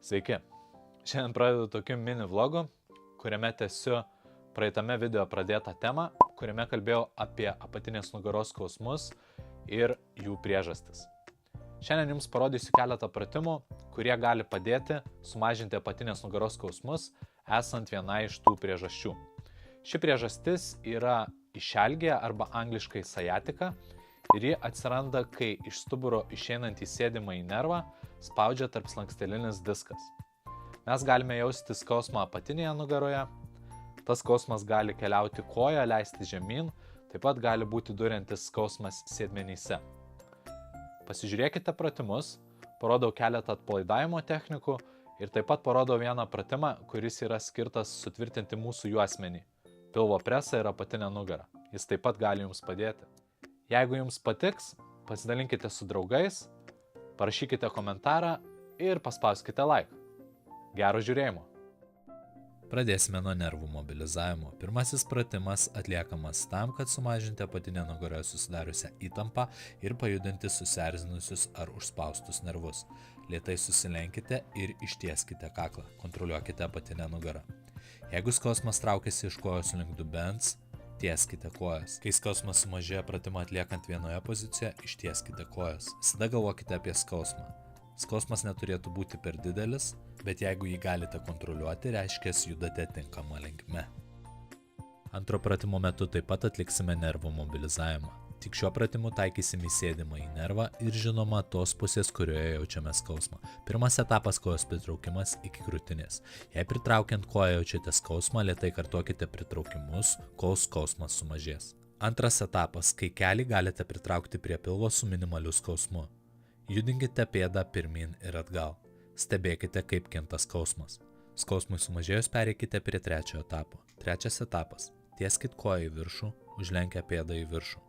Sveiki. Šiandien pradedu tokiu mini vlogu, kuriame tęsiu praeitame video pradėtą temą, kuriame kalbėjau apie apatinės nugaros skausmus ir jų priežastis. Šiandien jums parodysiu keletą pratimų, kurie gali padėti sumažinti apatinės nugaros skausmus, esant vienai iš tų priežasčių. Ši priežastis yra išelgė arba angliškai sciatica ir ji atsiranda, kai iš stuburo išeinantį sėdimąjį nervą spaudžia tarpslankstelinis diskas. Mes galime jausti skausmą apatinėje nugaroje, tas skausmas gali keliauti koją, leisti žemyn, taip pat gali būti duriantis skausmas sėdmenyse. Pasižiūrėkite pratimus, parodau keletą atpalaidavimo technikų ir taip pat parodau vieną pratimą, kuris yra skirtas sutvirtinti mūsų juosmenį, pilvo presą ir apatinę nugarą. Jis taip pat gali jums padėti. Jeigu jums patiks, pasidalinkite su draugais, parašykite komentarą ir paspauskite like. Gero žiūrėjimo. Pradėsime nuo nervų mobilizavimo. Pirmasis pratimas atliekamas tam, kad sumažinti apatinę nugaroje susidariusią įtampą ir pajudinti susierzinusius ar užspaustus nervus. Lėtai susilenkite ir ištieskite kaklą. Kontroliuokite apatinę nugarą. Jeigu skausmas traukiasi iš kojos link dubens, tieskite kojas. Kai skausmas sumažėja pratimą atliekant vienoje pozicijoje, ištieskite kojas. Visada galvokite apie skausmą. Skausmas neturėtų būti per didelis, bet jeigu jį galite kontroliuoti, reiškia, judate tinkama linkme. Antro pratimo metu taip pat atliksime nervų mobilizavimą. Tik šiuo pratimu taikysime į sėdimąjį nervą ir žinoma tos pusės, kurioje jaučiame skausmą. Pirmas etapas kojos pritraukimas iki krūtinės. Jei pritraukiant koją jaučiate skausmą, lėtai kartokite pritraukimus, kol skausmas sumažės. Antras etapas, kai kelį galite pritraukti prie pilvo su minimaliu skausmu. Judinkite pėdą pirmin ir atgal. Stebėkite, kaip kinta skausmas. Skausmui sumažėjus pereikite prie trečiojo etapo. Trečias etapas. Tieskit koją į viršų, užlenkę pėdą į viršų.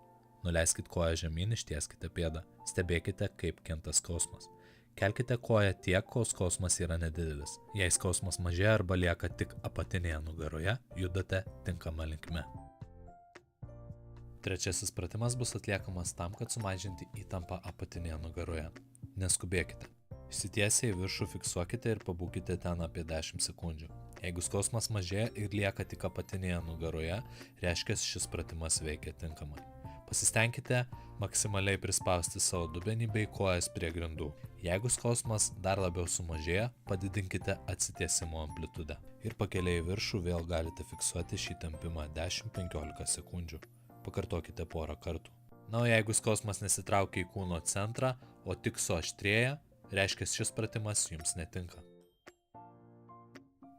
Nuleiskit koją žemyn, ištieskite pėdą. Stebėkite, kaip kinta skausmas. Kelkite koją tiek, kol skausmas yra nedidelis. Jei skausmas mažėja arba lieka tik apatinėje nugaroje, judate tinkama linkme. Trečiasis pratimas bus atliekamas tam, kad sumažinti įtampą apatinėje nugaroje. Neskubėkite. Išsitiesę į viršų fiksuokite ir pabūkite ten apie 10 sekundžių. Jeigu skausmas mažėja ir lieka tik apatinėje nugaroje, reiškia, šis pratimas veikia tinkamai. Pasistengkite maksimaliai prispausti savo dubenį bei kojas prie grindų. Jeigu skausmas dar labiau sumažėja, padidinkite atsitiesimo amplitudę. Ir pakeliai į viršų vėl galite fiksuoti šį tempimą 10-15 sekundžių. Pakartokite porą kartų. Na, o jeigu skausmas nesitraukia į kūno centrą, o tik suaštrėja, reiškia, šis pratimas jums netinka.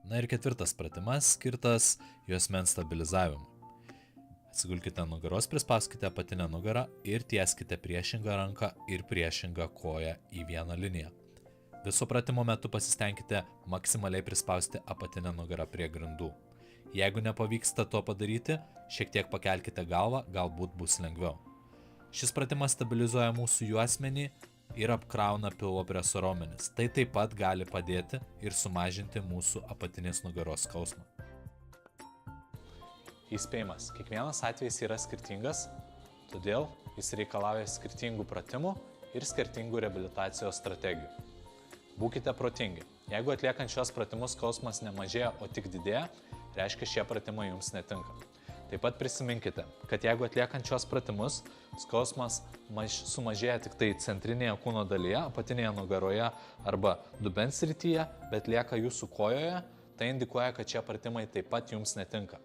Na ir ketvirtas pratimas skirtas juosmens stabilizavimui. Atsigulkite ant nugaros, prispauskite apatinę nugarą ir tieskite priešingą ranką ir priešingą koją į vieną liniją. Viso pratimo metu pasistengkite maksimaliai prispausti apatinę nugarą prie grindų. Jeigu nepavyksta to padaryti, šiek tiek pakelkite galvą, galbūt bus lengviau. Šis pratimas stabilizuoja mūsų juosmenį ir apkrauna pilvo preso raumenis. Tai taip pat gali padėti ir sumažinti mūsų apatinės nugaros skausmą. Įspėjimas. Kiekvienas atvejis yra skirtingas, todėl jis reikalauja skirtingų pratimų ir skirtingų reabilitacijos strategijų. Būkite protingi. Jeigu atliekant šios pratimus skausmas nemažėja, o tik didėja, reiškia, šie pratimai jums netinka. Taip pat prisiminkite, kad jeigu atliekant šios pratimus, skausmas sumažėja tik tai centrinėje kūno dalyje, apatinėje nugaroje arba dubens srityje, bet lieka jūsų kojoje, tai indikuoja, kad šie pratimai taip pat jums netinka.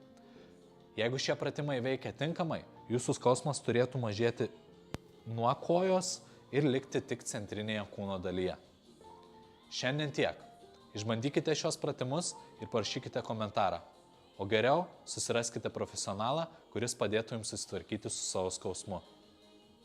Jeigu šie pratimai veikia tinkamai, jūsų skausmas turėtų mažėti nuo kojos ir likti tik centrinėje kūno dalyje. Šiandien tiek. Išbandykite šios pratimus ir parašykite komentarą. O geriau susiraskite profesionalą, kuris padėtų jums susitvarkyti su savo skausmu.